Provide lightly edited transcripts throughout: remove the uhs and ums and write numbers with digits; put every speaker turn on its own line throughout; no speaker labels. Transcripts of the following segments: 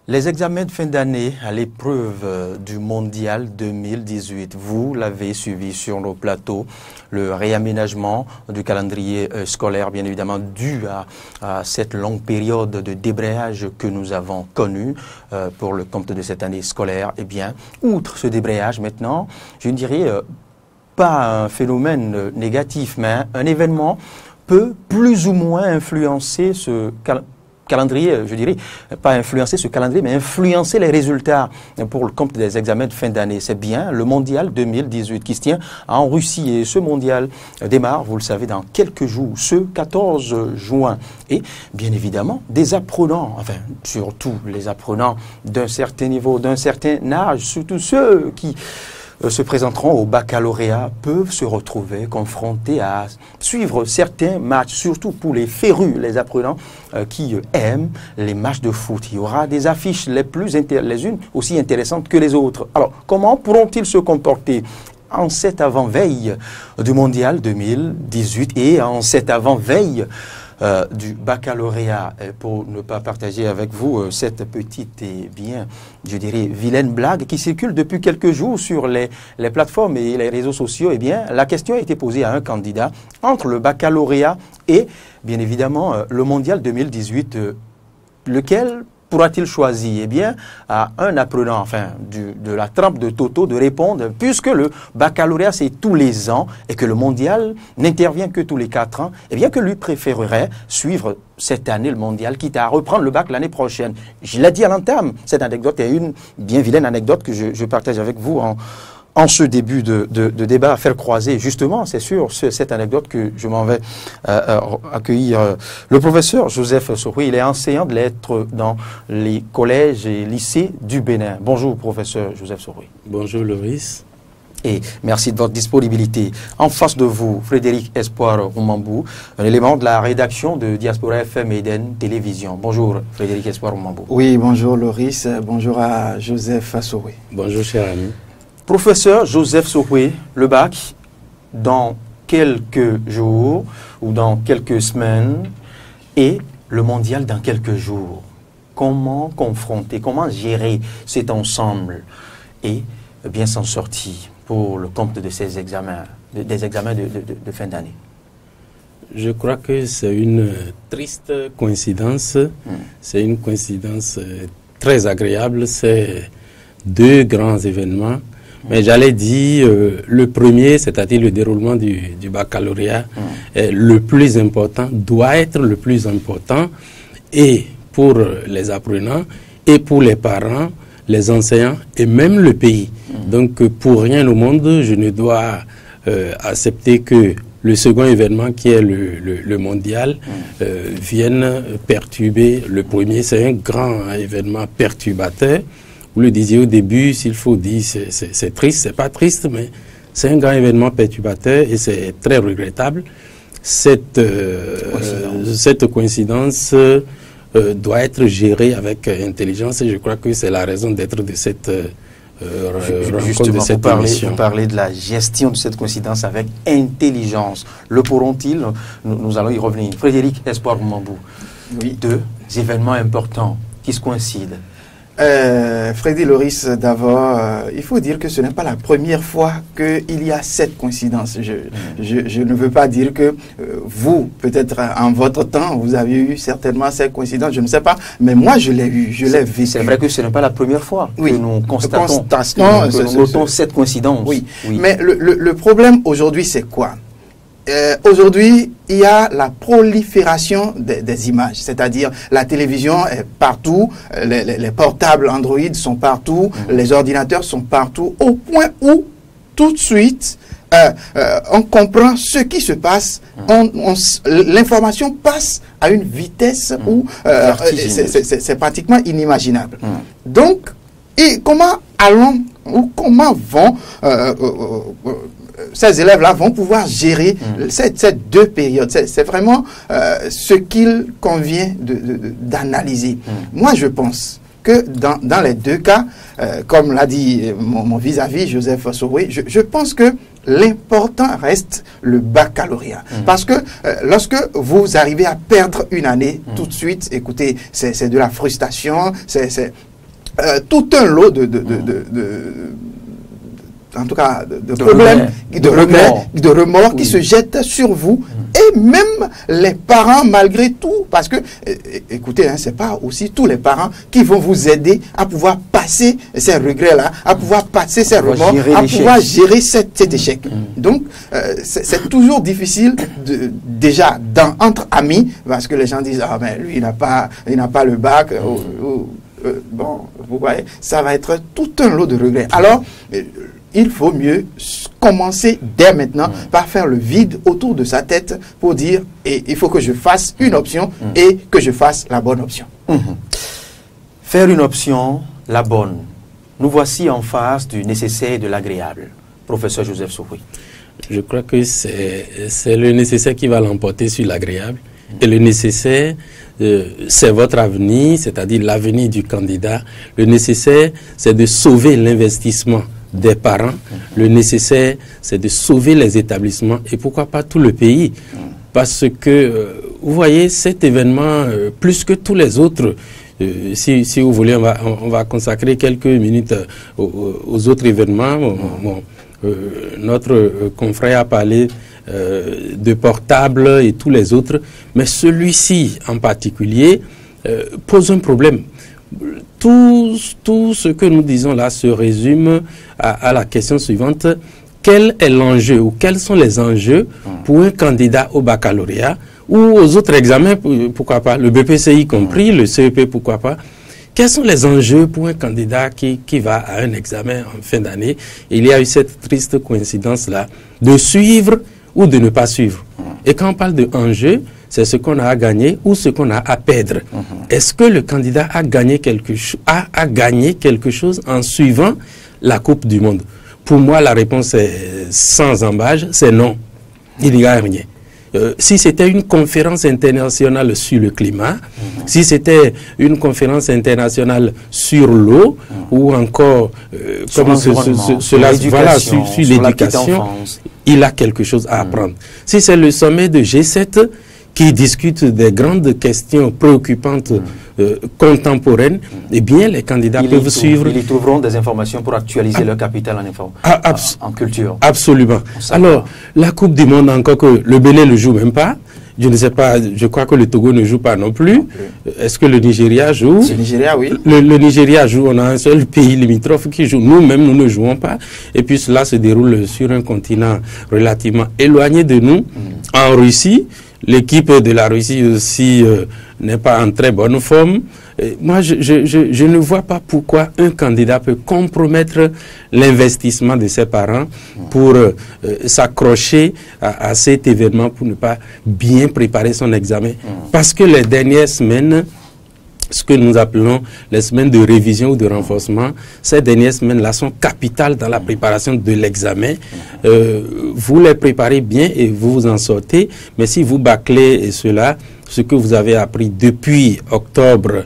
Les examens de fin d'année à l'épreuve du Mondial 2018, vous l'avez suivi sur nos plateaux, le réaménagement du calendrier scolaire, bien évidemment, dû à cette longue période de débrayage que nous avons connue pour le compte de cette année scolaire. Eh bien, outre ce débrayage maintenant, je ne dirais pas un phénomène négatif, mais un événement peut plus ou moins influencer ce calendrier, je dirais, pas influencer ce calendrier, mais influencer les résultats pour le compte des examens de fin d'année. C'est bien le Mondial 2018 qui se tient en Russie. Et ce Mondial démarre, vous le savez, dans quelques jours, ce 14 juin. Et bien évidemment, des apprenants, enfin, surtout les apprenants d'un certain niveau, d'un certain âge, surtout ceux qui se présenteront au baccalauréat, peuvent se retrouver confrontés à suivre certains matchs, surtout pour les férus, les apprenants qui aiment les matchs de foot. Il y aura des affiches les unes aussi intéressantes que les autres. Alors, comment pourront-ils se comporter en cette avant-veille du Mondial 2018 et en cette avant-veille du baccalauréat, pour ne pas partager avec vous cette petite et bien, je dirais, vilaine blague qui circule depuis quelques jours sur les plateformes et les réseaux sociaux. Eh bien, la question a été posée à un candidat entre le baccalauréat et, bien évidemment, le Mondial 2018. Lequel pourra-t-il choisir? Eh bien, à un apprenant, enfin, de la trempe de Toto, de répondre, puisque le baccalauréat, c'est tous les ans et que le mondial n'intervient que tous les 4 ans, eh bien, que lui préférerait suivre cette année le mondial, quitte à reprendre le bac l'année prochaine. Je l'ai dit à l'entame, cette anecdote est une bien vilaine anecdote que je partage avec vous en ce début de débat à faire croiser. Justement, c'est sur cette anecdote que je m'en vais accueillir le professeur Joseph Soroué. Il est enseignant de lettres dans les collèges et lycées du Bénin. Bonjour, professeur Joseph Soroué.
Bonjour, Loris.
Et merci de votre disponibilité. En face de vous, Frédéric Espoir Oumambou, un élément de la rédaction de Diaspora FM Eden Télévision. Bonjour, Frédéric Espoir Oumambou.
Oui, bonjour, Loris. Bonjour à Joseph Soroué.
Bonjour, cher ami.
Professeur Joseph Soroué, le bac, dans quelques jours ou dans quelques semaines, et le mondial dans quelques jours. Comment confronter, comment gérer cet ensemble et bien s'en sortir pour le compte de ces examens, des examens de fin d'année?
Je crois que c'est une triste coïncidence. C'est une coïncidence très agréable. C'est deux grands événements. Mais j'allais dire, le premier, c'est-à-dire le déroulement du baccalauréat, est le plus important, doit être le plus important, et pour les apprenants, et pour les parents, les enseignants, et même le pays. Donc, pour rien au monde, je ne dois accepter que le second événement, qui est le mondial, vienne perturber le premier. C'est un grand événement perturbateur. Vous le disiez au début, s'il faut dire, c'est triste, c'est pas triste, mais c'est un grand événement perturbateur et c'est très regrettable. Cette coïncidence doit être gérée avec intelligence et je crois que c'est la raison d'être de cette rencontre, de cette émission.
Vous parlez de la gestion de cette coïncidence avec intelligence. Le pourront-ils? Nous allons y revenir. Frédéric Espoir Oumambou, oui. Deux événements importants qui se coïncident.
Freddy Loris, d'abord, il faut dire que ce n'est pas la première fois qu'il y a cette coïncidence. Je ne veux pas dire que vous, peut-être en votre temps, vous avez eu certainement cette coïncidence, je ne sais pas, mais moi je l'ai eu, je l'ai vécu.
C'est vrai que ce n'est pas la première fois que nous constatons, nous notons cette coïncidence.
Oui. Mais le problème aujourd'hui, c'est quoi? Aujourd'hui, il y a la prolifération des images, c'est-à-dire la télévision est partout, les portables Android sont partout, les ordinateurs sont partout, au point où tout de suite, on comprend ce qui se passe, l'information passe à une vitesse où c'est pratiquement inimaginable. Donc, et comment vont ces élèves-là vont pouvoir gérer ces deux périodes? C'est vraiment ce qu'il convient d'analyser. Moi, je pense que dans les deux cas, comme l'a dit mon vis-à-vis, Joseph Soroué, je pense que l'important reste le baccalauréat. Parce que lorsque vous arrivez à perdre une année, tout de suite, écoutez, c'est de la frustration, tout un lot en tout cas, de problèmes, de remords qui se jettent sur vous. Et même les parents, malgré tout, parce que, écoutez, hein, c'est pas aussi tous les parents qui vont vous aider à pouvoir passer ces regrets-là, à pouvoir passer ces remords, à pouvoir gérer cet échec. Donc, c'est toujours difficile, déjà, entre amis, parce que les gens disent, ah, mais lui, il n'a pas le bac, bon, vous voyez, ça va être tout un lot de regrets. Alors, il faut mieux commencer dès maintenant par faire le vide autour de sa tête pour dire, et il faut que je fasse une option et que je fasse la bonne option.
Faire une option, la bonne. Nous voici en face du nécessaire et de l'agréable. Professeur Joseph Sokwe.
Je crois que c'est le nécessaire qui va l'emporter sur l'agréable. Et le nécessaire, c'est votre avenir, c'est-à-dire l'avenir du candidat. Le nécessaire, c'est de sauver l'investissement des parents. Le nécessaire, c'est de sauver les établissements et pourquoi pas tout le pays. Parce que, vous voyez, cet événement, plus que tous les autres, si vous voulez, on va consacrer quelques minutes aux autres événements. Notre confrère a parlé de portables et tous les autres, mais celui-ci en particulier pose un problème. Tout ce que nous disons là se résume à la question suivante. Quel est l'enjeu ou quels sont les enjeux pour un candidat au baccalauréat ou aux autres examens, pourquoi pas, le BPCI compris, le CEP, pourquoi pas. Quels sont les enjeux pour un candidat qui va à un examen en fin d'année? Il y a eu cette triste coïncidence-là de suivre ou de ne pas suivre. Et quand on parle de enjeu, c'est ce qu'on a à gagner ou ce qu'on a à perdre. Est-ce que le candidat a gagné quelque chose en suivant la Coupe du Monde? Pour moi, la réponse est sans embâche, c'est non. Il n'y a rien. Si c'était une conférence internationale sur le climat, si c'était une conférence internationale sur l'eau, ou encore comme cela, voilà, sur l'éducation, il a quelque chose à apprendre. Si c'est le sommet de G7 qui discute des grandes questions préoccupantes contemporaines, eh bien, les candidats peuvent suivre.
Ils y trouveront des informations pour actualiser leur capital en culture.
Absolument. Alors, la Coupe du Monde, encore que le Bénin ne joue même pas. Je ne sais pas, je crois que le Togo ne joue pas non plus. Est-ce que le Nigeria joue?
Le Nigeria, oui.
Le Nigeria joue, on a un seul pays limitrophe qui joue. Nous-mêmes, nous ne jouons pas. Et puis cela se déroule sur un continent relativement éloigné de nous, en Russie. L'équipe de la Russie aussi n'est pas en très bonne forme. Moi, je ne vois pas pourquoi un candidat peut compromettre l'investissement de ses parents pour s'accrocher à cet événement, pour ne pas bien préparer son examen. Parce que les dernières semaines, ce que nous appelons les semaines de révision ou de renforcement, ces dernières semaines-là sont capitales dans la préparation de l'examen. Vous les préparez bien et vous vous en sortez, mais si vous bâclez cela, ce que vous avez appris depuis octobre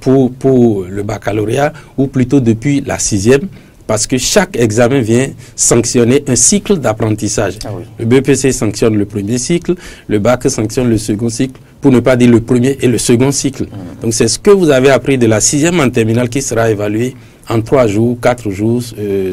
pour le baccalauréat, ou plutôt depuis la 6e, parce que chaque examen vient sanctionner un cycle d'apprentissage. Le BPC sanctionne le premier cycle, le bac sanctionne le second cycle, pour ne pas dire le premier et le second cycle. Donc c'est ce que vous avez appris de la 6e en terminale qui sera évalué en 3 jours, 4 jours,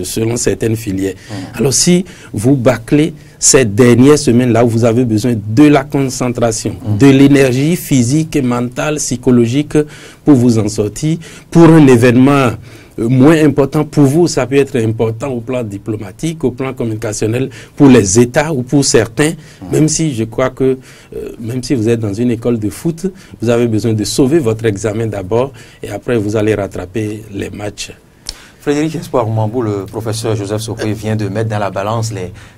selon certaines filières. Alors si vous bâclez ces dernières semaines-là où vous avez besoin de la concentration, de l'énergie physique, mentale, psychologique pour vous en sortir, pour un événement moins important pour vous, ça peut être important au plan diplomatique, au plan communicationnel, pour les États ou pour certains, même si je crois que, même si vous êtes dans une école de foot, vous avez besoin de sauver votre examen d'abord et après vous allez rattraper les matchs.
Frédéric Espoir Mambou, le professeur Joseph Sokwe vient de mettre dans la balance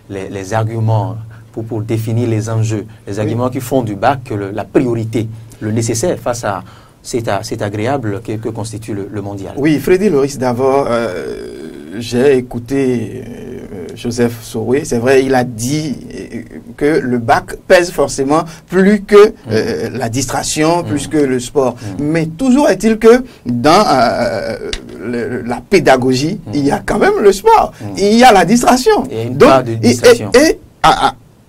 les arguments pour définir les enjeux, les arguments qui font du bac la priorité, le nécessaire face à c'est agréable que constitue le mondial.
Oui, Frédéric Loris, d'abord, j'ai écouté Joseph Sokwe. C'est vrai, il a dit que le bac pèse forcément plus que la distraction, plus que le sport. Mais toujours est-il que dans la pédagogie, il y a quand même le sport. Il y a la distraction.
Il y a une part de distraction.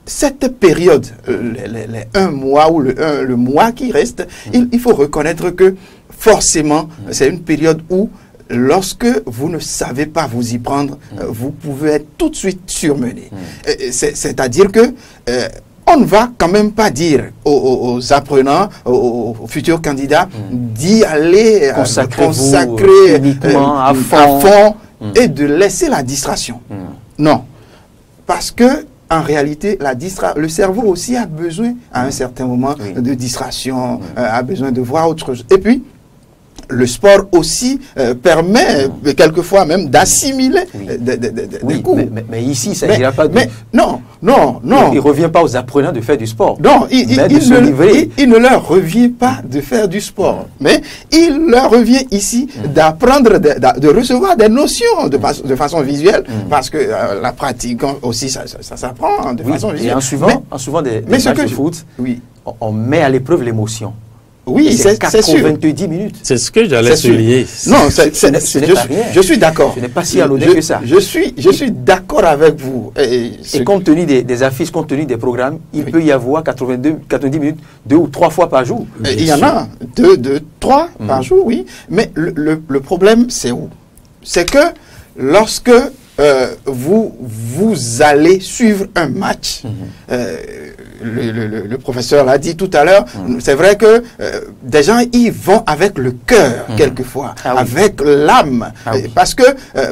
Cette période, les 1 mois ou le mois qui reste, il faut reconnaître que forcément, c'est une période où, lorsque vous ne savez pas vous y prendre, vous pouvez être tout de suite surmené. C'est-à-dire que on ne va quand même pas dire aux apprenants, aux futurs candidats, d'y aller consacrer
uniquement à fond,
et de laisser la distraction. Non. Parce que, en réalité, le cerveau aussi a besoin, à un certain moment, de distraction, a besoin de voir autre chose. Et puis, le sport aussi permet quelquefois même d'assimiler des coups.
Mais ici, ça n'ira pas de...
Non.
Il ne revient pas aux apprenants de faire du sport.
Non, il ne leur revient pas de faire du sport. Mais il leur revient ici d'apprendre, de recevoir des notions de façon visuelle, parce que la pratique aussi, ça s'apprend de façon visuelle.
Et en suivant des matchs de foot, on met à l'épreuve l'émotion.
Oui, c'est
90 minutes.
C'est ce que j'allais souligner.
Non, ce n'est pas rien. Je suis d'accord.
Ce n'est pas si anodin que ça.
Je suis d'accord avec vous.
Et compte tenu des affiches, compte tenu des programmes, il peut y avoir 90 minutes 2 ou 3 fois par jour.
Il y en a 2, 3 par jour, oui. Mais le problème, c'est où? C'est que lorsque vous allez suivre un match, le professeur l'a dit tout à l'heure, c'est vrai que des gens y vont avec le cœur quelquefois, avec l'âme, parce que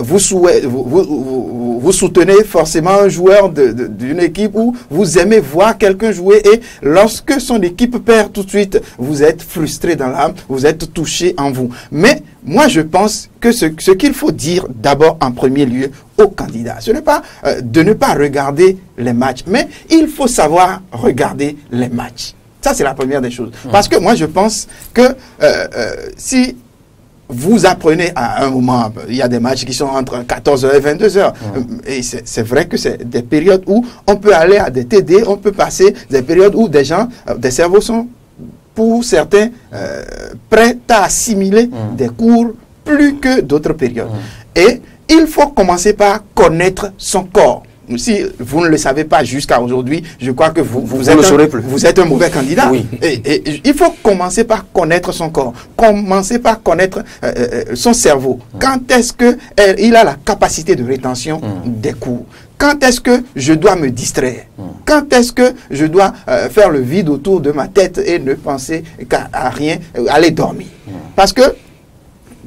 vous soutenez forcément un joueur d'une équipe où vous aimez voir quelqu'un jouer, et lorsque son équipe perd tout de suite, vous êtes frustré dans l'âme, vous êtes touché en vous. Mais moi, je pense que ce qu'il faut dire d'abord en premier lieu aux candidats, ce n'est pas de ne pas regarder les matchs, mais il faut savoir regarder les matchs. Ça, c'est la première des choses. Parce que moi, je pense que si vous apprenez à un moment, il y a des matchs qui sont entre 14h et 22h, et c'est vrai que c'est des périodes où on peut aller à des TD, on peut passer des périodes où des cerveaux sont, pour certains, prêts à assimiler des cours plus que d'autres périodes. Et il faut commencer par connaître son corps. Si vous ne le savez pas jusqu'à aujourd'hui, je crois que vous êtes un mauvais candidat. Oui. Et il faut commencer par connaître son corps, commencer par connaître son cerveau. Quand est-ce qu'il a la capacité de rétention des cours? Quand est-ce que je dois me distraire? Quand est-ce que je dois faire le vide autour de ma tête et ne penser qu'à rien, aller dormir? Parce que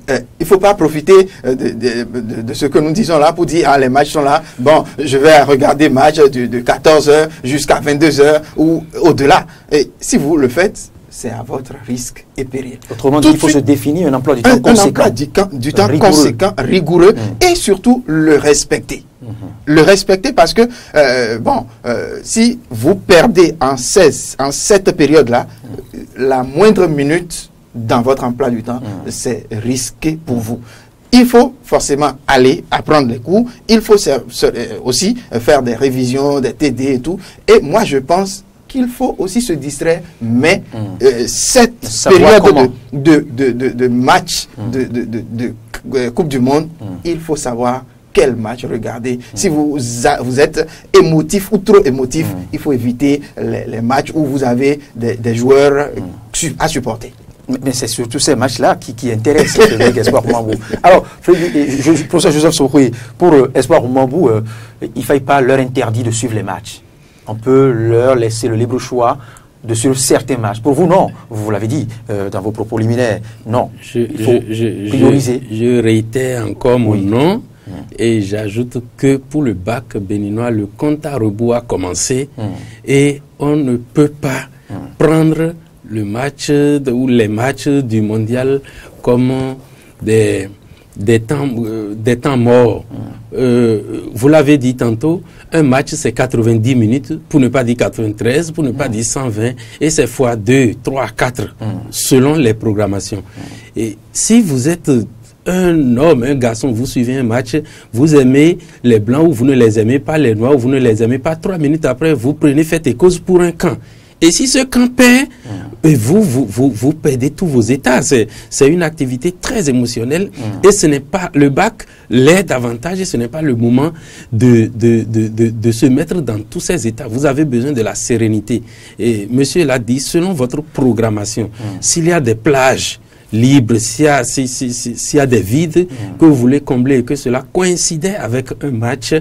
il ne faut pas profiter de ce que nous disons là pour dire, les matchs sont là, bon, je vais regarder match de 14h jusqu'à 22h ou au-delà. Et si vous le faites, c'est à votre risque et péril.
Autrement dit, il faut se définir un emploi du temps conséquent.
Un emploi du temps conséquent, rigoureux, et surtout le respecter. Le respecter parce que, si vous perdez en cette période-là, la moindre minute dans votre emploi du temps, c'est risqué pour vous. Il faut forcément aller apprendre les cours, il faut aussi faire des révisions, des TD et tout. Et moi, je pense qu'il faut aussi se distraire, mais cette période de match, de Coupe du Monde, il faut savoir quel match regarder. Si vous êtes émotif ou trop émotif, il faut éviter les matchs où vous avez des joueurs à supporter.
Mais c'est surtout ces matchs-là qui intéressent Espoir Oumambou. Alors, professeur Joseph Sokoué, pour Espoir Oumambou, il ne faille pas leur interdire de suivre les matchs. On peut leur laisser le libre choix de suivre certains matchs. Pour vous, non. Vous l'avez dit dans vos propos liminaires. Non. Il faut prioriser.
Je réitère encore mon nom et j'ajoute que pour le bac béninois, le compte à rebours a commencé et on ne peut pas prendre le match ou les matchs du mondial comme des temps morts. Vous l'avez dit tantôt, un match c'est 90 minutes, pour ne pas dire 93, pour ne pas dire 120, et c'est fois 2, 3, 4, selon les programmations. Et si vous êtes un homme, un garçon, vous suivez un match, vous aimez les blancs ou vous ne les aimez pas, les noirs ou vous ne les aimez pas, 3 minutes après, vous prenez faites et cause pour un camp. Et si ce camp perd, vous perdez tous vos états. C'est une activité très émotionnelle et ce n'est pas le bac l'aide davantage et ce n'est pas le moment de se mettre dans tous ces états. Vous avez besoin de la sérénité. Et monsieur l'a dit, selon votre programmation, s'il y a des plages, libre, s'il y a des vides que vous voulez combler et que cela coïncidait avec un match,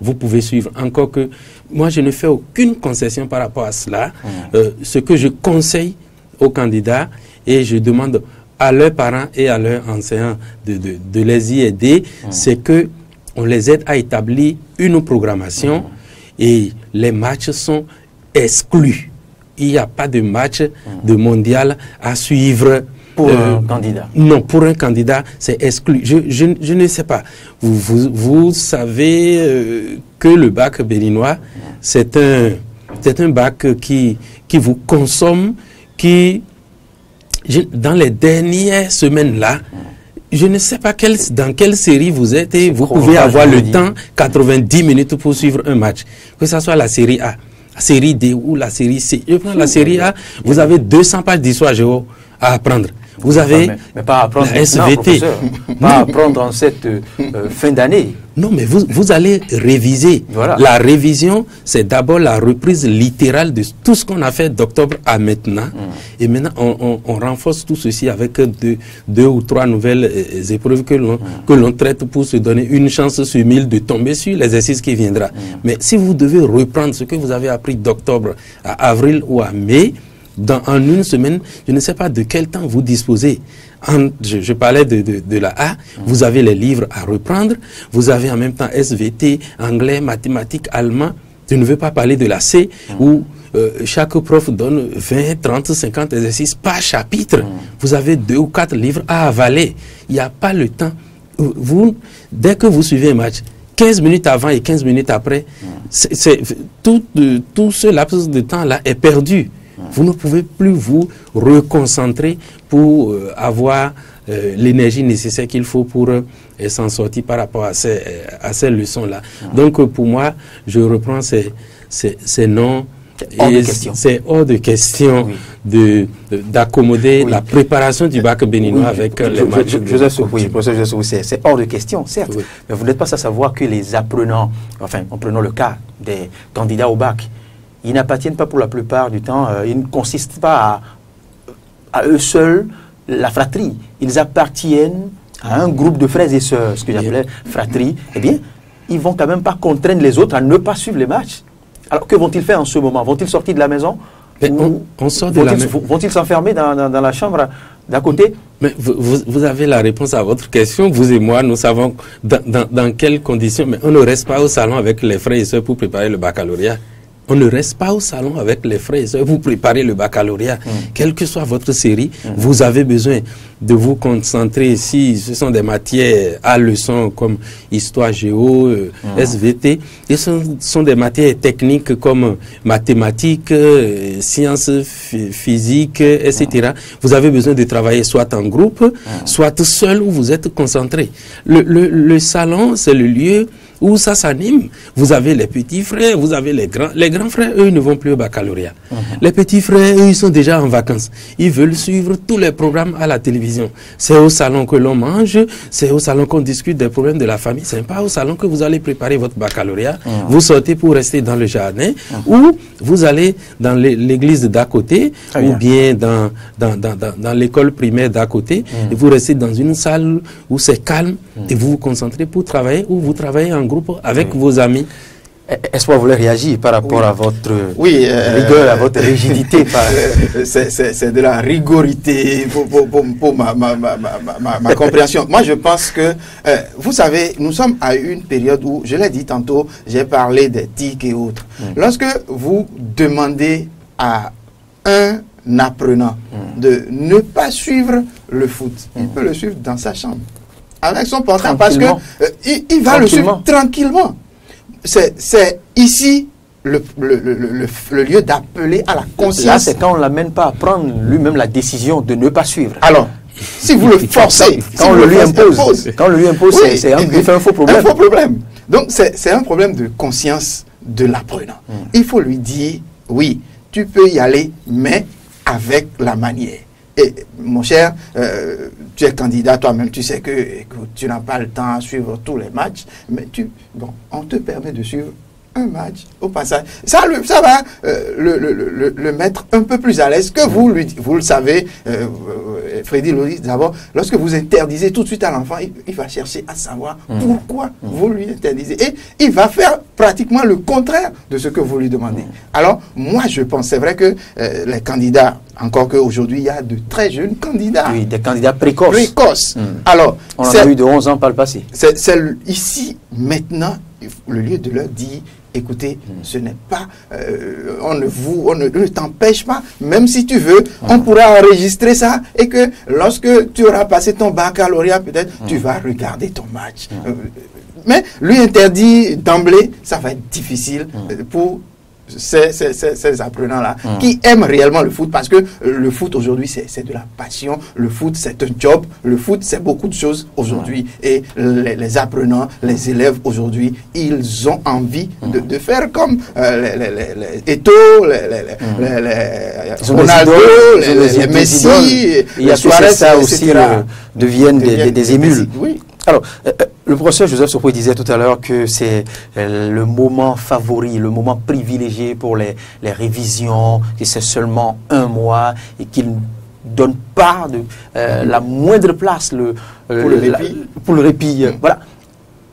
vous pouvez suivre. Encore que moi, je ne fais aucune concession par rapport à cela. Ce que je conseille aux candidats, et je demande à leurs parents et à leurs enseignants de les y aider, c'est que on les aide à établir une programmation et les matchs sont exclus. Il n'y a pas de match de mondial à suivre.
Pour un candidat?
Non, pour un candidat, c'est exclu. Je ne sais pas. Vous savez que le bac béninois, c'est un bac qui vous consomme, dans les dernières semaines-là, je ne sais pas dans quelle série vous êtes et vous pouvez avoir le temps, 90 minutes pour suivre un match. Que ce soit la série A, la série D ou la série C. Je prends la série A, vous avez 200 pages d'histoire géo à apprendre. Vous avez
mais pas apprendre
la SVT.
Pas apprendre en cette fin d'année.
Non, mais vous allez réviser.
Voilà.
La révision, c'est d'abord la reprise littérale de tout ce qu'on a fait d'octobre à maintenant. Et maintenant, on renforce tout ceci avec deux ou trois nouvelles épreuves que l'on traite pour se donner une chance sur 1000 de tomber sur l'exercice qui viendra. Mais si vous devez reprendre ce que vous avez appris d'octobre à avril ou à mai, en une semaine, je ne sais pas de quel temps vous disposez. Je parlais de la A, vous avez les livres à reprendre, vous avez en même temps SVT, anglais, mathématiques, allemand. Je ne veux pas parler de la C, où chaque prof donne 20, 30, 50 exercices par chapitre. Vous avez 2 ou 4 livres à avaler. Il n'y a pas le temps. Dès que vous suivez un match, 15 minutes avant et 15 minutes après, tout ce laps de temps-là est perdu. Vous ne pouvez plus vous reconcentrer pour avoir l'énergie nécessaire qu'il faut pour s'en sortir par rapport à ces leçons-là. Donc pour moi, je reprends ces noms. C'est hors de question d'accommoder la préparation du bac béninois avec les matchs.
C'est hors de question, certes. Mais vous n'êtes pas à savoir que les apprenants, enfin, en prenant le cas des candidats au bac, ils n'appartiennent pas pour la plupart du temps, ils ne consistent pas à eux seuls la fratrie. Ils appartiennent à un groupe de frères et sœurs, ce que j'appelais fratrie. Eh bien, ils ne vont quand même pas contraindre les autres à ne pas suivre les matchs. Alors, que vont-ils faire en ce moment? Vont-ils sortir de la maison?
On sort de la maison.
Vont-ils s'enfermer dans la chambre d'à côté?
Mais vous avez la réponse à votre question. Vous et moi, nous savons dans quelles conditions. Mais on ne reste pas au salon avec les frères et sœurs pour préparer le baccalauréat. On ne reste pas au salon avec les frères et sœurs. Vous préparez le baccalauréat. Quelle que soit votre série, vous avez besoin de vous concentrer. Si ce sont des matières à leçons comme histoire, géo, SVT, et ce sont des matières techniques comme mathématiques, sciences physiques, etc. Vous avez besoin de travailler soit en groupe, soit seul où vous êtes concentré. Le salon, c'est le lieu où ça s'anime. Vous avez les petits frères, vous avez les grands. Les grands frères, eux, ne vont plus au baccalauréat. Les petits frères, eux, ils sont déjà en vacances. Ils veulent suivre tous les programmes à la télévision. C'est au salon que l'on mange, c'est au salon qu'on discute des problèmes de la famille. Ce n'est pas au salon que vous allez préparer votre baccalauréat. Vous sortez pour rester dans le jardin, ou vous allez dans l'église d'à côté, ou bien dans l'école primaire d'à côté, et vous restez dans une salle où c'est calme, et vous vous concentrez pour travailler, ou vous travaillez en groupe avec vos amis.
Est-ce que vous voulez réagir par rapport à votre rigueur, à votre rigidité?
C'est de la rigorité pour ma compréhension. Moi, je pense que, vous savez, nous sommes à une période où, je l'ai dit tantôt, j'ai parlé des TIC et autres. Lorsque vous demandez à un apprenant de ne pas suivre le foot, il peut le suivre dans sa chambre, avec son portable, parce que il va le suivre tranquillement. C'est ici le lieu d'appeler à la conscience. Là,
c'est quand on ne l'amène pas à prendre lui-même la décision de ne pas suivre.
Alors, si vous le forcez,
quand on le lui impose, c'est un faux problème.
Un faux problème. Donc, c'est un problème de conscience de l'apprenant. Il faut lui dire, oui, tu peux y aller, mais avec la manière. Et mon cher, tu es candidat toi-même, tu sais que tu n'as pas le temps à suivre tous les matchs, mais on te permet de suivre un match au passage. Ça va le mettre un peu plus à l'aise que vous le savez, Freddy Loris, d'abord, lorsque vous interdisez tout de suite à l'enfant, il va chercher à savoir pourquoi vous lui interdisez. Et il va faire pratiquement le contraire de ce que vous lui demandez. Alors, moi, je pense, c'est vrai que les candidats, encore qu'aujourd'hui, il y a de très jeunes candidats.
Oui, des candidats précoces.
Alors,
on en a eu de 11 ans par le passé.
C'est ici, maintenant, le lieu de leur dire, écoutez, ce n'est pas, on ne t'empêche pas, même si tu veux, on pourra enregistrer ça et que lorsque tu auras passé ton baccalauréat, peut-être, tu vas regarder ton match. Mais lui interdit d'emblée, ça va être difficile pour ces apprenants-là qui aiment réellement le foot, parce que le foot aujourd'hui c'est de la passion, le foot c'est un job, le foot c'est beaucoup de choses aujourd'hui, et les apprenants, les élèves aujourd'hui, ils ont envie de faire comme les Eto'o, les Ronaldo, les Messi, les Suarez,
ça aussi deviennent des émules.
Oui.
Alors, le professeur Joseph Sokwe disait tout à l'heure que c'est le moment favori, le moment privilégié pour les révisions, que c'est seulement un mois et qu'il ne donne pas la moindre place pour le répit. Voilà.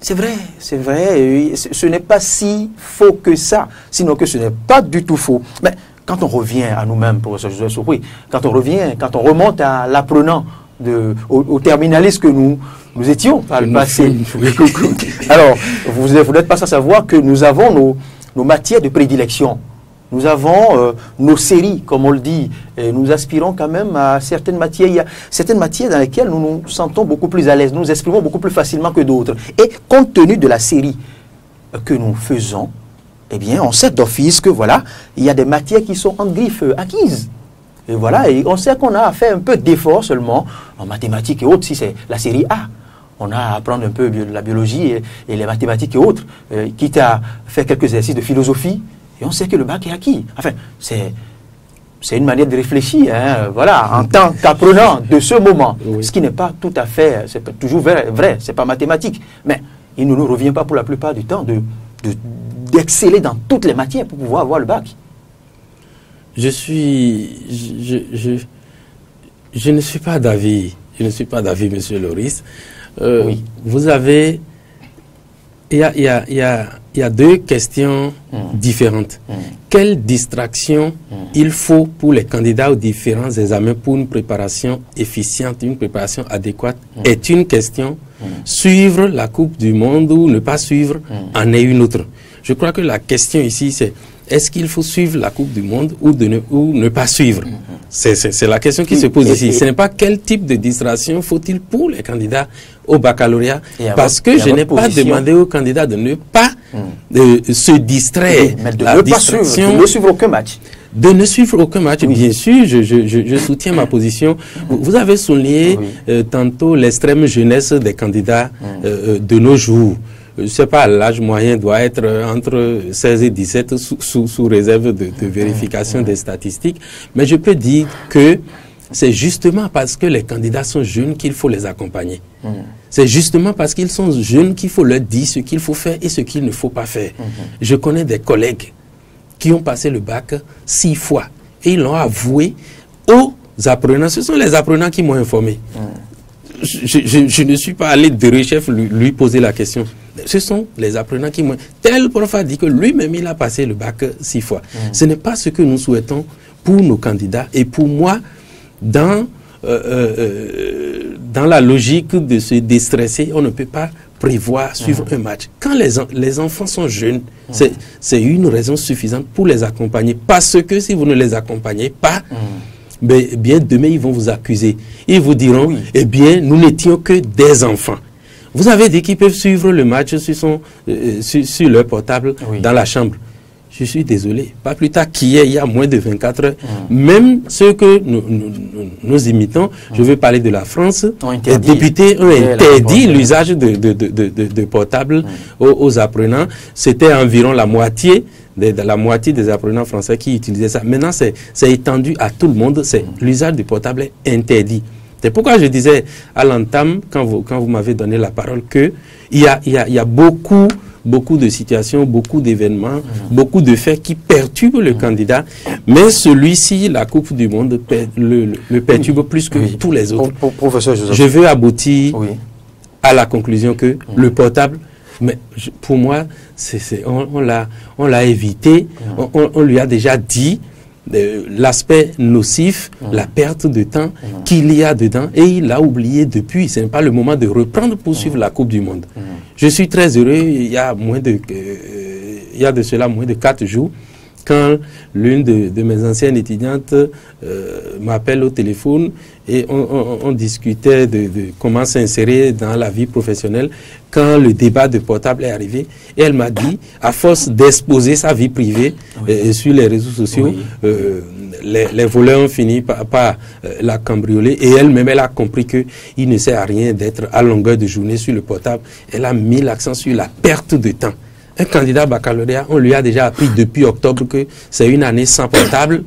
C'est vrai, ce n'est pas si faux que ça, sinon que ce n'est pas du tout faux. Mais quand on revient à nous-mêmes, professeur Joseph Sokwe, quand on remonte à l'apprenant, au terminaliste que nous étions par le passé. Alors, vous n'êtes pas sans savoir que nous avons nos matières de prédilection. Nous avons nos séries, comme on le dit, et nous aspirons quand même à certaines matières. Il y a certaines matières dans lesquelles nous nous sentons beaucoup plus à l'aise, nous nous exprimons beaucoup plus facilement que d'autres. Et compte tenu de la série que nous faisons, eh bien, on sait d'office que voilà, il y a des matières qui sont en griffe acquises. Et voilà, et on sait qu'on a fait un peu d'effort seulement en mathématiques et autres, si c'est la série A. On a à apprendre un peu la biologie et les mathématiques et autres, quitte à faire quelques exercices de philosophie, et on sait que le bac est acquis. Enfin, c'est une manière de réfléchir, hein, voilà, en tant qu'apprenant de ce moment, ce qui n'est pas tout à fait, c'est toujours vrai, c'est pas mathématique, mais il ne nous revient pas pour la plupart du temps d'exceller dans toutes les matières pour pouvoir avoir le bac.
Je ne suis pas d'avis, monsieur Loris.
Oui.
Vous avez, il y a deux questions différentes. Quelle distraction il faut pour les candidats aux différents examens pour une préparation efficiente, une préparation adéquate est une question. Suivre la Coupe du Monde ou ne pas suivre en est une autre. Je crois que la question ici c'est: est-ce qu'il faut suivre la Coupe du Monde ou ne pas suivre? C'est la question qui se pose ici. Ce n'est pas quel type de distraction faut-il pour les candidats au baccalauréat, parce que je n'ai pas demandé aux candidats de ne pas se distraire.
Mais de ne suivre aucun match.
De ne suivre aucun match, bien sûr, je soutiens ma position. Vous avez souligné tantôt l'extrême jeunesse des candidats de nos jours. Je ne sais pas, l'âge moyen doit être entre 16 et 17 sous réserve de vérification des statistiques. Mais je peux dire que c'est justement parce que les candidats sont jeunes qu'il faut les accompagner. C'est justement parce qu'ils sont jeunes qu'il faut leur dire ce qu'il faut faire et ce qu'il ne faut pas faire. Je connais des collègues qui ont passé le bac 6 fois et ils l'ont avoué aux apprenants. Ce sont les apprenants qui m'ont informé. Je ne suis pas allé de rechef lui poser la question. Ce sont les apprenants qui m'ont... Tel prof a dit que lui-même il a passé le bac 6 fois. Ce n'est pas ce que nous souhaitons pour nos candidats. Et pour moi, dans la logique de se déstresser, on ne peut pas prévoir suivre un match. Quand les enfants sont jeunes, c'est une raison suffisante pour les accompagner. Parce que si vous ne les accompagnez pas, bien demain ils vont vous accuser. Ils vous diront, eh bien nous n'étions que des enfants. Vous avez dit qu'ils peuvent suivre le match sur leur portable dans la chambre. Je suis désolé. Pas plus tard qu'hier, il y a moins de 24 heures, même ceux que nous imitons, je veux parler de la France, les députés ont interdit l'usage de portables aux apprenants. C'était environ la moitié des apprenants français qui utilisaient ça. Maintenant, c'est étendu à tout le monde. L'usage du portable est interdit. C'est pourquoi je disais à l'entame, quand vous m'avez donné la parole, qu'il y a beaucoup de situations, beaucoup d'événements, beaucoup de faits qui perturbent le candidat, mais celui-ci, la Coupe du Monde, le perturbe plus que tous les autres.
Professeur Joseph.
Je veux aboutir à la conclusion que le portable, mais pour moi, on l'a évité, on lui a déjà dit l'aspect nocif, la perte de temps qu'il y a dedans, et il a oublié depuis. Ce n'est pas le moment de reprendre pour suivre la Coupe du Monde. Je suis très heureux, il y a de cela moins de 4 jours, quand l'une de mes anciennes étudiantes m'appelle au téléphone et on discutait de comment s'insérer dans la vie professionnelle quand le débat de portable est arrivé. Et elle m'a dit, à force d'exposer sa vie privée sur les réseaux sociaux, les voleurs ont fini par la cambrioler. Et elle-même, elle a compris qu'il ne sert à rien d'être à longueur de journée sur le portable. Elle a mis l'accent sur la perte de temps. Un candidat baccalauréat, on lui a déjà appris depuis octobre que c'est une année sans portable.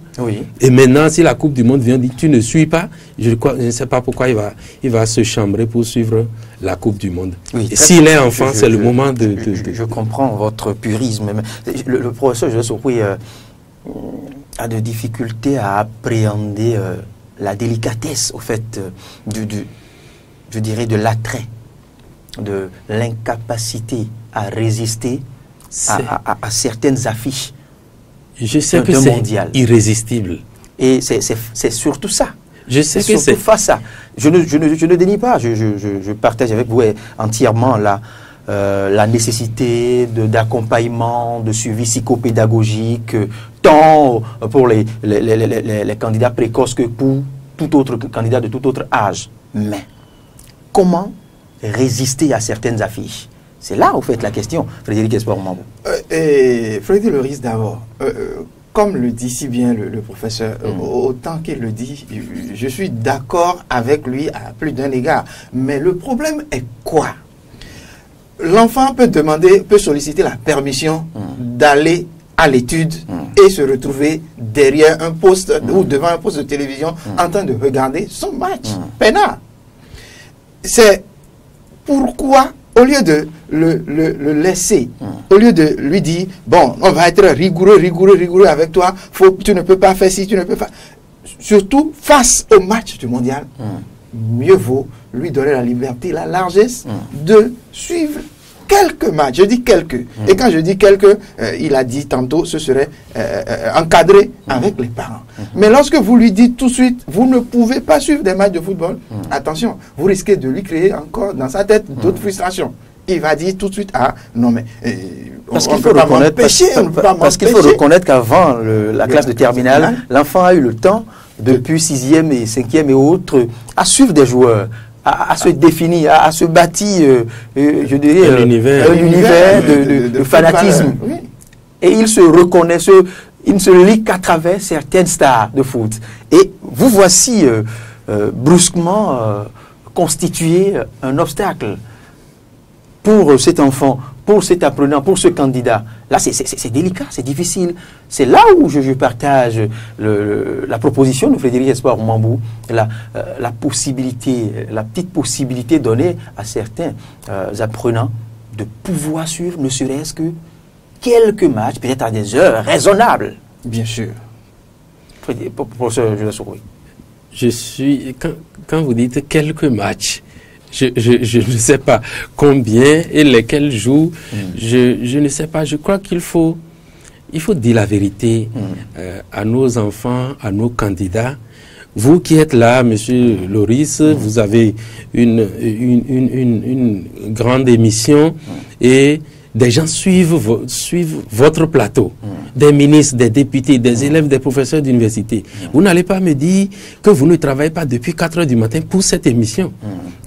Et maintenant, si la Coupe du Monde vient dire tu ne suis pas, je ne sais pas pourquoi il va se chambrer pour suivre la Coupe du Monde. S'il est enfant, c'est le moment de...
Je comprends votre purisme. Le professeur Joseph a de difficultés à appréhender la délicatesse, au fait, je dirais, de l'attrait, de l'incapacité à résister à certaines affiches.
Je sais que c'est irrésistible.
Et c'est surtout ça.
Je sais que c'est
face à ça. Je ne dénie pas. Je partage avec vous entièrement la nécessité d'accompagnement, de suivi psychopédagogique, tant pour les candidats précoces que pour tout autre candidat de tout autre âge. Mais comment résister à certaines affiches? C'est là, au fait, la question, Frédéric Espoir-Mambou.
Frédéric Loris, d'abord, comme le dit si bien le professeur, autant qu'il le dit, je suis d'accord avec lui à plus d'un égard. Mais le problème est quoi? L'enfant peut solliciter la permission d'aller à l'étude et se retrouver derrière un poste ou devant un poste de télévision en train de regarder son match. Peinard. C'est pourquoi, au lieu de le laisser, au lieu de lui dire, bon, on va être rigoureux avec toi, tu ne peux pas faire ci, tu ne peux pas... Surtout face au match du mondial, mieux vaut lui donner la liberté, la largesse de suivre quelques matchs. Je dis quelques. Et quand je dis quelques, il a dit tantôt, ce serait encadré avec les parents. Mais lorsque vous lui dites tout de suite, vous ne pouvez pas suivre des matchs de football, attention, vous risquez de lui créer encore dans sa tête d'autres frustrations. Il va dire tout de suite, ah non mais...
parce qu'il faut reconnaître qu'avant la classe de terminale, l'enfant a eu le temps, depuis 6e et 5e et autres, à suivre des joueurs, à se définir, à se bâtir, je dirais, un univers de fanatisme. Et il se reconnaît, il ne se lit qu'à travers certaines stars de foot. Et vous voici brusquement constituer un obstacle pour cet enfant, pour cet apprenant, pour ce candidat. Là, c'est délicat, c'est difficile. C'est là où je partage la proposition de Frédéric Espoir-Mambou, la petite possibilité donnée à certains apprenants de pouvoir suivre ne serait-ce que quelques matchs, peut-être à des heures raisonnables.
Bien sûr.
Professeur Jules Souroui.
Je suis... Quand vous dites quelques matchs, je ne sais pas combien et lesquels jours, je ne sais pas. Je crois qu'il faut dire la vérité à nos enfants, à nos candidats. Vous qui êtes là, Monsieur Loris, vous avez une grande émission et des gens suivent votre plateau. Des ministres, des députés, des élèves, des professeurs d'université. Vous n'allez pas me dire que vous ne travaillez pas depuis 4 heures du matin pour cette émission.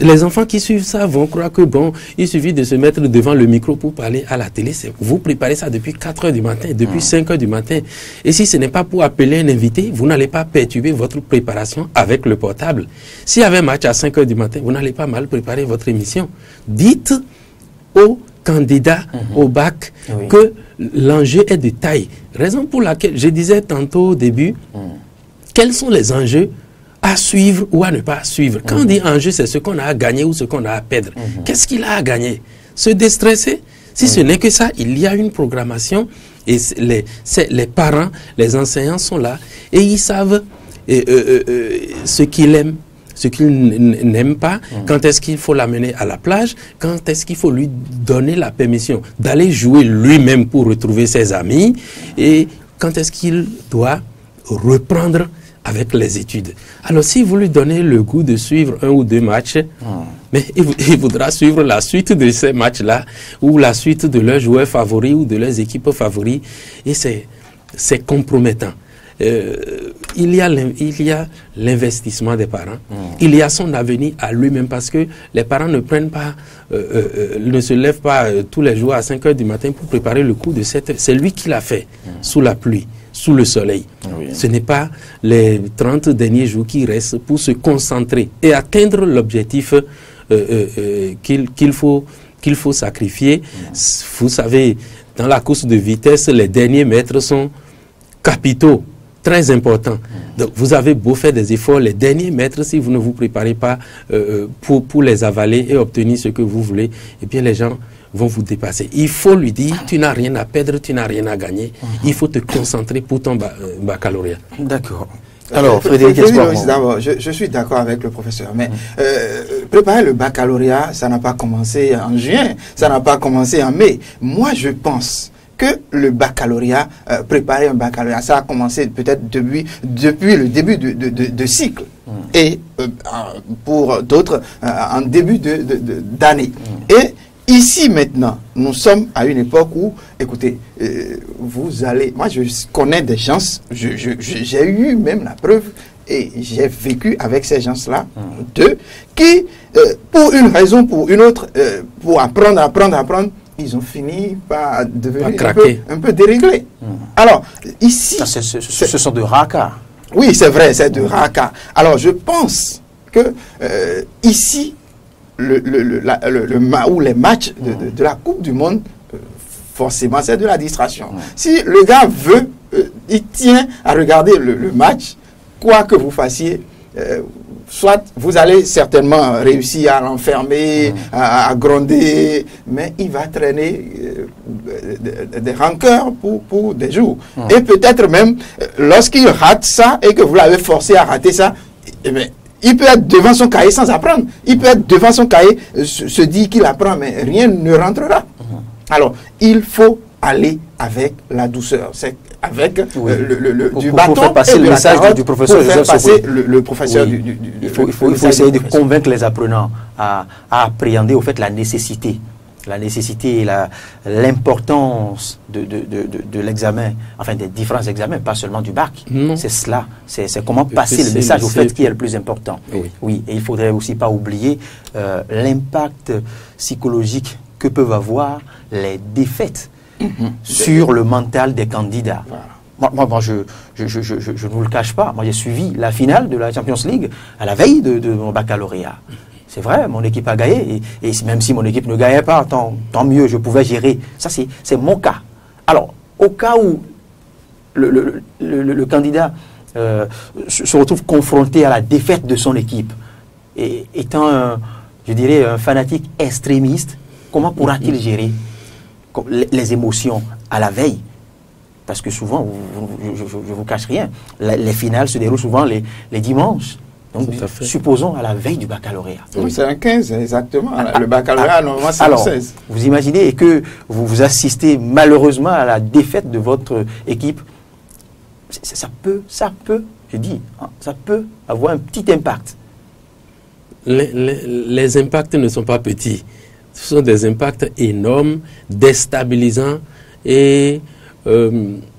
Les enfants qui suivent ça vont croire que bon, il suffit de se mettre devant le micro pour parler à la télé. Vous préparez ça depuis 4 heures du matin, depuis 5 heures du matin. Et si ce n'est pas pour appeler un invité, vous n'allez pas perturber votre préparation avec le portable. S'il y avait un match à 5 heures du matin, vous n'allez pas mal préparer votre émission. Dites aux candidats au bac que l'enjeu est de taille. Raison pour laquelle je disais tantôt au début, quels sont les enjeux à suivre ou à ne pas suivre. Quand on dit enjeu, c'est ce qu'on a à gagner ou ce qu'on a à perdre. Qu'est-ce qu'il a à gagner? Se déstresser? Si ce n'est que ça, il y a une programmation et les parents, les enseignants sont là et ils savent ce qu'il aime, ce qu'il n'aime pas, quand est-ce qu'il faut l'amener à la plage, quand est-ce qu'il faut lui donner la permission d'aller jouer lui-même pour retrouver ses amis et quand est-ce qu'il doit reprendre avec les études. Alors si vous lui donnez le goût de suivre 1 ou 2 matchs, mais il voudra suivre la suite de ces matchs-là ou la suite de leurs joueurs favoris ou de leurs équipes favoris et c'est compromettant. Il y a l'investissement des parents, il y a son avenir à lui-même parce que les parents ne prennent pas, ne se lèvent pas tous les jours à 5 heures du matin pour préparer le coup de 7 heures. C'est lui qui l'a fait sous la pluie, sous le soleil. Oui. Ce n'est pas les 30 derniers jours qui restent pour se concentrer et atteindre l'objectif qu'il faut sacrifier. Vous savez, dans la course de vitesse, les derniers mètres sont capitaux, très important. Donc, vous avez beau faire des efforts, les derniers mètres, si vous ne vous préparez pas pour les avaler et obtenir ce que vous voulez, eh bien, les gens vont vous dépasser. Il faut lui dire, tu n'as rien à perdre, tu n'as rien à gagner. Il faut te concentrer pour ton baccalauréat.
D'accord. Alors, Frédéric,
d'abord, je suis d'accord avec le professeur, mais préparer le baccalauréat, ça n'a pas commencé en juin, ça n'a pas commencé en mai. Moi, je pense que le baccalauréat, préparer un baccalauréat, ça a commencé peut-être depuis le début de cycle. Et pour d'autres, en début d'année. Et ici maintenant, nous sommes à une époque où, écoutez, vous allez... Moi, je connais des gens, j'ai eu même la preuve, et j'ai vécu avec ces gens-là, qui, pour une raison, pour une autre, pour apprendre, ils ont fini par devenir un peu déréglés. Alors, ici...
Ce sont de rares cas.
Oui, c'est vrai, c'est de rares cas. Alors, je pense que ici, les matchs de la Coupe du Monde, forcément, c'est de la distraction. Si le gars veut, il tient à regarder le match, quoi que vous fassiez, soit vous allez certainement réussir à l'enfermer, à gronder, mais il va traîner des rancœurs pour des jours. Et peut-être même, lorsqu'il rate ça et que vous l'avez forcé à rater ça, eh bien, il peut être devant son cahier sans apprendre. Il peut être devant son cahier, se dire qu'il apprend, mais rien ne rentrera. Alors, il faut aller avec la douceur. C'est avec du bâton
pour faire passer le message du professeur.
Pour faire passer le professeur
il faut essayer de convaincre les apprenants à appréhender au fait la nécessité et l'importance de l'examen, enfin des différents examens, pas seulement du bac. C'est cela, c'est comment passer le message au fait qui est le plus important. Oui, et il ne faudrait aussi pas oublier l'impact psychologique que peuvent avoir les défaites sur le mental des candidats. Moi, je ne vous le cache pas. Moi, j'ai suivi la finale de la Champions League à la veille de mon baccalauréat. C'est vrai, mon équipe a gagné. Et même si mon équipe ne gagnait pas, tant mieux, je pouvais gérer. Ça, c'est mon cas. Alors, au cas où le candidat se retrouve confronté à la défaite de son équipe, et étant, je dirais, un fanatique extrémiste, comment pourra-t-il gérer les émotions à la veille? Parce que souvent, je ne vous cache rien, les finales se déroulent souvent les dimanches. Donc, supposons à la veille du baccalauréat.
Oui, c'est un 15, exactement. Le baccalauréat, normalement, c'est un 16.
Vous imaginez que vous assistez malheureusement à la défaite de votre équipe. Ça peut, je dis, ça peut avoir un petit impact.
Les impacts ne sont pas petits. Ce sont des impacts énormes, déstabilisants et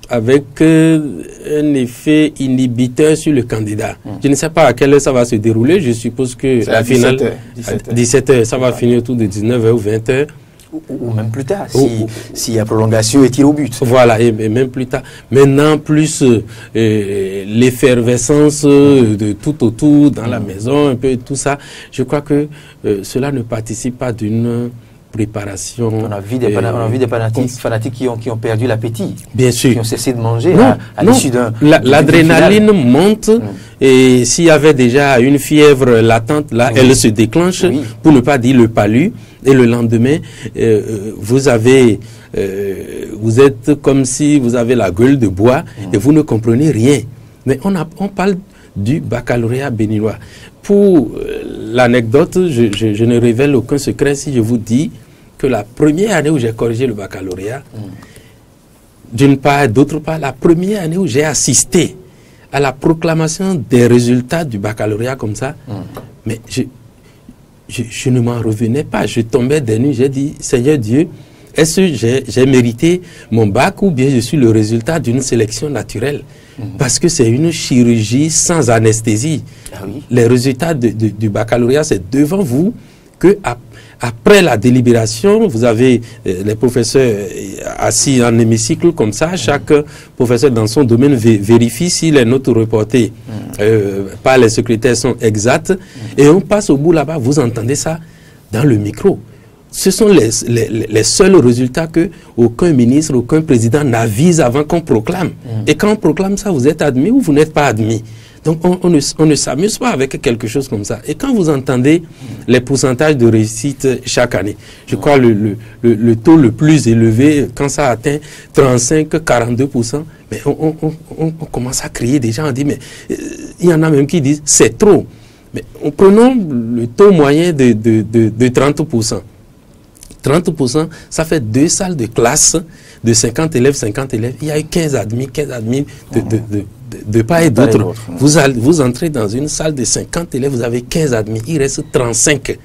avec un effet inhibiteur sur le candidat. Je ne sais pas à quelle heure ça va se dérouler. Je suppose que la finale, 17h, ça va finir autour de 19h ou 20h.
Ou même plus tard, s'il y a prolongation et tir au but.
Voilà, et même plus tard. Maintenant, plus l'effervescence de tout autour, dans la maison, un peu tout ça, je crois que cela ne participe pas d'une préparation.
On a vu des, fanatiques qui ont perdu l'appétit.
Bien sûr.
Qui ont cessé de manger à
non,
l'issue d'un...
L'adrénaline monte et s'il y avait déjà une fièvre latente, là, elle se déclenche, pour ne pas dire le palu. Et le lendemain, vous êtes comme si vous avez la gueule de bois et vous ne comprenez rien. Mais on parle du baccalauréat béninois. Pour l'anecdote, je ne révèle aucun secret si je vous dis que la première année où j'ai corrigé le baccalauréat, d'une part et d'autre part, la première année où j'ai assisté à la proclamation des résultats du baccalauréat comme ça, mais je ne m'en revenais pas. Je tombais des nuits, j'ai dit, Seigneur Dieu, est-ce que j'ai mérité mon bac ou bien je suis le résultat d'une sélection naturelle? Parce que c'est une chirurgie sans anesthésie. Les résultats du baccalauréat, c'est devant vous que après la délibération, vous avez les professeurs assis en hémicycle comme ça. Chaque professeur dans son domaine vérifie si les notes reportées par les secrétaires sont exactes. Et on passe au bout là-bas, vous entendez ça dans le micro. Ce sont les seuls résultats que aucun ministre, aucun président n'avise avant qu'on proclame. Et quand on proclame ça, vous êtes admis ou vous n'êtes pas admis. Donc on ne s'amuse pas avec quelque chose comme ça. Et quand vous entendez les pourcentages de réussite chaque année, je crois le taux le plus élevé, quand ça atteint 35-42%, mais on commence à crier déjà, on dit, mais il y en a même qui disent, c'est trop. Mais prenons le taux moyen de 30%. 30%, ça fait 2 salles de classe de 50 élèves. Il y a eu 15 admis de part et d'autre. Vous entrez dans une salle de 50 élèves, vous avez 15 admis, il reste 35.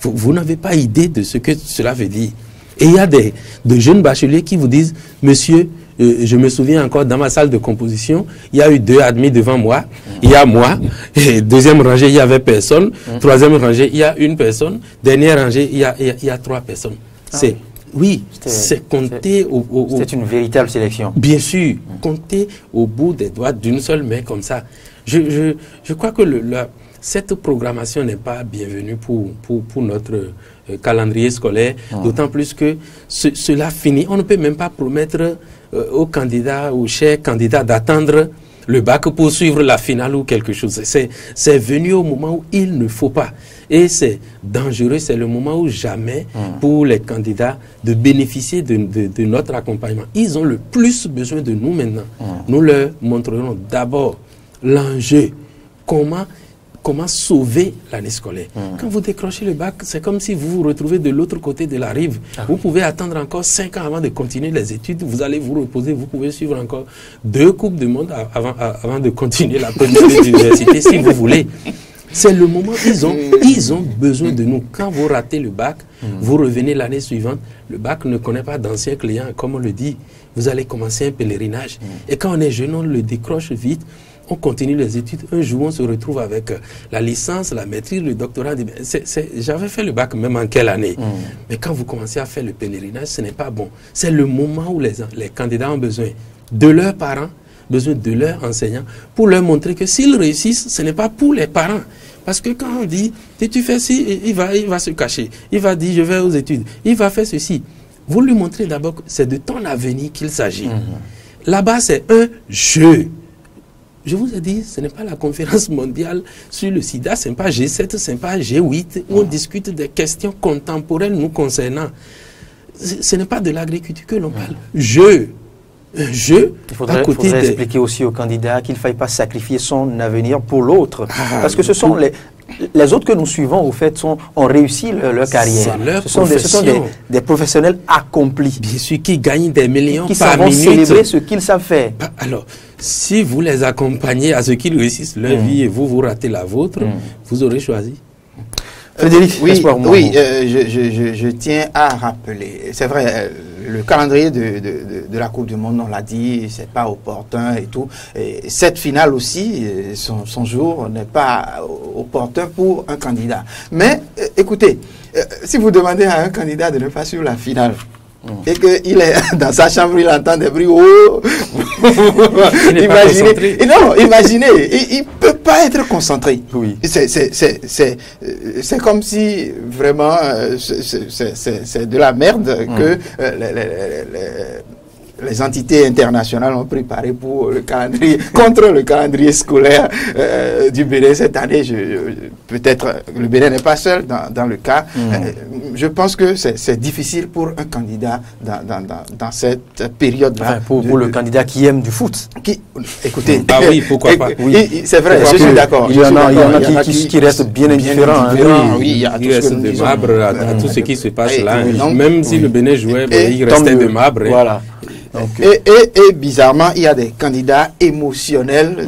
Vous n'avez pas idée de ce que cela veut dire. Et il y a de jeunes bacheliers qui vous disent, monsieur, je me souviens encore, dans ma salle de composition, il y a eu 2 admis devant moi, il y a moi, et deuxième rangée, il n'y avait personne, troisième rangée, il y a une personne, dernière rangée, il y a 3 personnes. C'est compté
c'est une véritable sélection.
Bien sûr, compté au bout des doigts d'une seule main comme ça. Je crois que cette programmation n'est pas bienvenue pour notre calendrier scolaire, d'autant plus que cela finit. On ne peut même pas promettre aux candidats, aux chers candidats d'attendre le bac pour suivre la finale ou quelque chose. C'est venu au moment où il ne faut pas. Et c'est dangereux, c'est le moment où jamais pour les candidats de bénéficier de notre accompagnement. Ils ont le plus besoin de nous maintenant. Nous leur montrerons d'abord l'enjeu, comment sauver l'année scolaire. Quand vous décrochez le bac, c'est comme si vous vous retrouvez de l'autre côté de la rive. Vous pouvez attendre encore 5 ans avant de continuer les études. Vous allez vous reposer. Vous pouvez suivre encore 2 coupes du monde avant de continuer la première année d'université si vous voulez. C'est le moment où ils ont besoin de nous. Quand vous ratez le bac, vous revenez l'année suivante. Le bac ne connaît pas d'anciens clients, comme on le dit. Vous allez commencer un pèlerinage. Et quand on est jeune, on le décroche vite. On continue les études. Un jour, on se retrouve avec la licence, la maîtrise, le doctorat. J'avais fait le bac même en quelle année? Mais quand vous commencez à faire le pèlerinage, ce n'est pas bon. C'est le moment où les candidats ont besoin de leurs parents, besoin de leurs enseignants, pour leur montrer que s'ils réussissent, ce n'est pas pour les parents. Parce que quand on dit, tu fais ci, il va se cacher. Il va dire, je vais aux études. Il va faire ceci. Vous lui montrez d'abord que c'est de ton avenir qu'il s'agit. Là-bas, c'est un jeu. Je vous ai dit, ce n'est pas la conférence mondiale sur le sida, ce n'est pas G7, ce n'est pas G8, où on discute des questions contemporaines nous concernant. Ce n'est pas de l'agriculture que l'on parle. Jeu. Il
faudrait expliquer aussi aux candidats qu'il ne faille pas sacrifier son avenir pour l'autre. Parce que ce sont les autres que nous suivons, au fait, ont réussi leur carrière. Ce sont des professionnels accomplis.
Bien sûr, qui gagnent des millions
qui
par minute.
Qui savent célébrer ce qu'ils savent faire.
Alors, si vous les accompagnez à ce qu'ils réussissent leur vie et vous ratez la vôtre, vous aurez choisi.
Frédéric,
je tiens à rappeler, c'est vrai, le calendrier de la Coupe du Monde, on l'a dit, c'est pas opportun et tout. Et cette finale aussi, son jour n'est pas opportun pour un candidat. Mais écoutez, si vous demandez à un candidat de ne pas suivre la finale, et qu'il est dans sa chambre, il entend des bruits, Imaginez, et non, imaginez, il ne peut pas être concentré.
Oui.
C'est comme si vraiment c'est de la merde que les entités internationales ont préparé pour le calendrier, contre le calendrier scolaire du Bénin cette année. Peut-être le Bénin n'est pas seul dans le cas. Je pense que c'est difficile pour un candidat dans cette période-là.
Enfin, pour le candidat qui aime du foot.
Écoutez,
ah oui, pourquoi pas.
Oui. C'est vrai, je suis d'accord.
Il y en a qui restent bien indifférents.
Oui, il y a
il reste de marbre à tout ce qui se passe là.
donc,
même si le Bénin jouait, il restait de marbre.
Voilà.
Et bizarrement, il y a des candidats émotionnels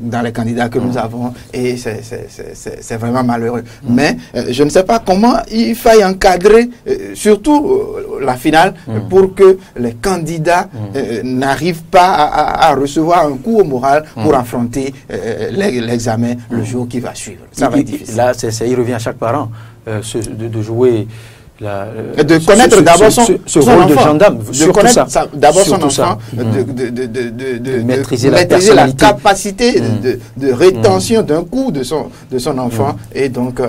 dans les candidats que nous avons, et c'est vraiment malheureux. Mais je ne sais pas comment il faille encadrer, surtout la finale, pour que les candidats n'arrivent pas à recevoir un coup au moral pour affronter l'examen le jour qui va suivre. Ça va être difficile.
Là, il revient à chaque parent de jouer.
De connaître d'abord son
rôle
enfant,
de gendarme,
de connaître d'abord son enfant,
de maîtriser
la capacité de rétention d'un coup de son enfant, et donc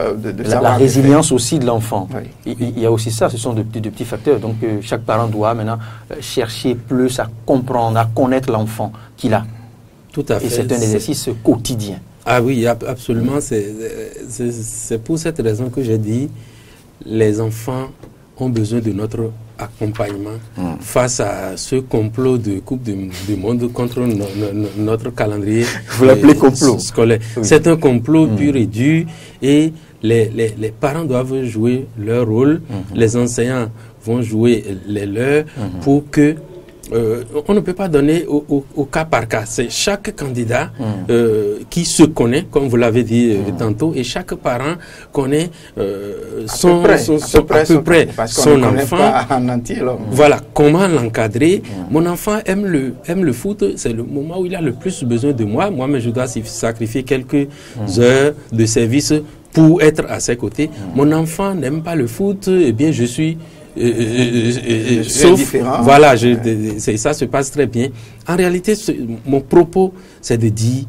la résilience aussi de l'enfant.
Oui.
Il y a aussi ça, ce sont de petits facteurs. Donc chaque parent doit maintenant chercher plus à comprendre, à connaître l'enfant qu'il a.
Tout à fait.
Et c'est un exercice quotidien.
Ah oui, absolument. C'est pour cette raison que j'ai dit les enfants ont besoin de notre accompagnement face à ce complot de Coupe du Monde contre notre calendrier.
Vous l'appelez complot
scolaire. Oui. C'est un complot pur et dur, et les parents doivent jouer leur rôle, les enseignants vont jouer les leurs pour que on ne peut pas donner au cas par cas. C'est chaque candidat qui se connaît, comme vous l'avez dit tantôt, et chaque parent connaît son enfant.
Pas en entier,
voilà, comment l'encadrer. Mon enfant aime le foot, c'est le moment où il a le plus besoin de moi. Moi-même, je dois sacrifier quelques heures de service pour être à ses côtés. Mon enfant n'aime pas le foot, eh bien je suis sauf, voilà, ça se passe très bien. En réalité, mon propos, c'est de dire,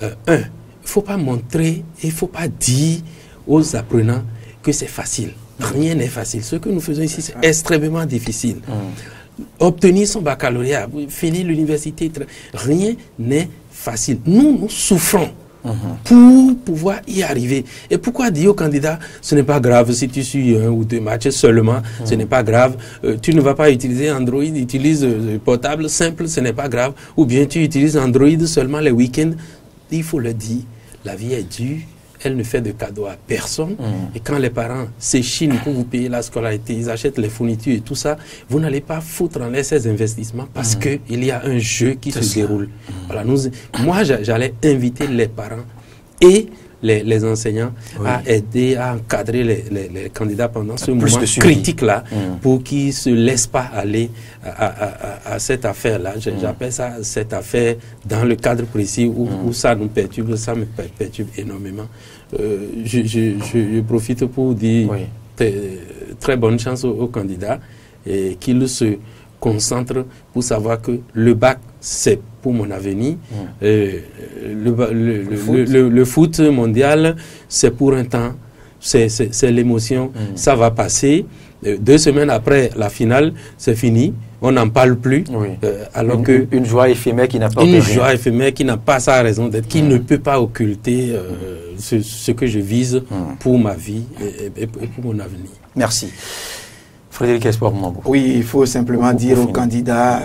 il ne faut pas montrer, il ne faut pas dire aux apprenants que c'est facile. Rien n'est facile. Ce que nous faisons ici, c'est extrêmement difficile. Obtenir son baccalauréat, finir l'université, rien n'est facile. Nous souffrons pour pouvoir y arriver. Et pourquoi dire aux candidats, ce n'est pas grave si tu suis 1 ou 2 matchs seulement, ce n'est pas grave, tu ne vas pas utiliser Android, utilise portable simple, ce n'est pas grave, ou bien tu utilises Android seulement les week-ends. Il faut le dire, la vie est dure, elle ne fait de cadeaux à personne, et quand les parents s'échinent pour vous payer la scolarité, ils achètent les fournitures et tout ça, vous n'allez pas foutre en l'air ces investissements parce qu'il y a un jeu qui se déroule. Voilà, moi, j'allais inviter les parents et les enseignants à aider, à encadrer les candidats pendant ce moment critique-là pour qu'ils ne se laissent pas aller à cette affaire-là. J'appelle ça cette affaire dans le cadre précis où ça nous perturbe, ça me perturbe énormément. Je profite pour dire très bonne chance aux candidats et qu'ils se concentrent pour savoir que le bac, c'est pour mon avenir. Le foot mondial, c'est pour un temps, c'est l'émotion, ça va passer. 2 semaines après la finale, c'est fini. On n'en parle plus. Alors
une joie éphémère qui n'a pas
une joie éphémère qui n'a pas sa raison d'être, qui ne peut pas occulter ce que je vise pour ma vie et pour mon avenir.
Merci. Frédéric Espoir-Mambou.
Oui, il faut simplement dire aux candidats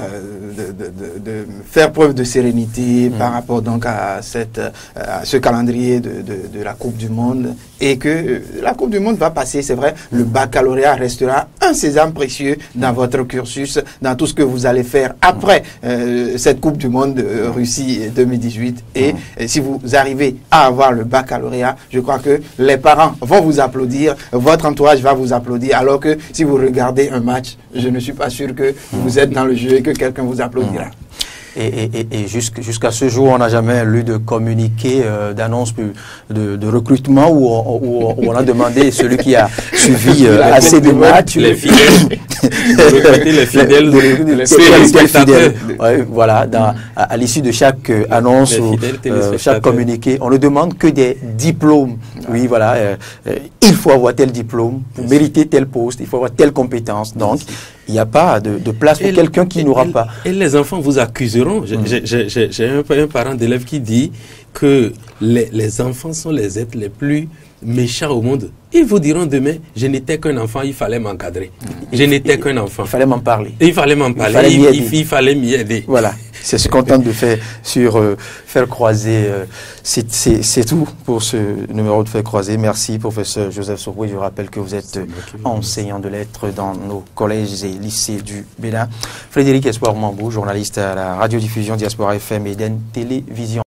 de faire preuve de sérénité par rapport donc à ce calendrier de la Coupe du Monde, et que la Coupe du Monde va passer, c'est vrai, le baccalauréat restera un sésame précieux dans votre cursus, dans tout ce que vous allez faire après cette Coupe du Monde Russie 2018. Et si vous arrivez à avoir le baccalauréat, je crois que les parents vont vous applaudir, votre entourage va vous applaudir, alors que si vous regardez un match, je ne suis pas sûr que vous êtes dans le jeu et que quelqu'un vous applaudira.
Et jusqu'à ce jour, on n'a jamais lu de communiqué d'annonce de recrutement où on a demandé celui qui a suivi assez de matchs.
Les filets. recruter les fidèles,
fidèles. Ouais, voilà, à l'issue de chaque annonce ou chaque communiqué, on ne demande que des diplômes. Oui, voilà, il faut avoir tel diplôme pour mériter tel poste, il faut avoir telle compétence. Donc, il n'y a pas de place pour quelqu'un qui n'aura pas.
Et les enfants vous accuseront. J'ai un parent d'élève qui dit que les enfants sont les êtres les plus méchants au monde. Ils vous diront demain, je n'étais qu'un enfant, il fallait m'encadrer. Je n'étais qu'un enfant.
Il fallait m'en parler.
Il fallait m'en parler, il fallait m'y aider.
Voilà, c'est ce qu'on tente de faire sur Faire Croiser. C'est tout pour ce numéro de Faire Croiser. Merci, professeur Joseph Sopoué. Je rappelle que vous êtes enseignant de lettres dans nos collèges et lycées du Bénin. Frédéric Espoir Mambou, journaliste à la radiodiffusion Diaspora FM et d'En Télévision.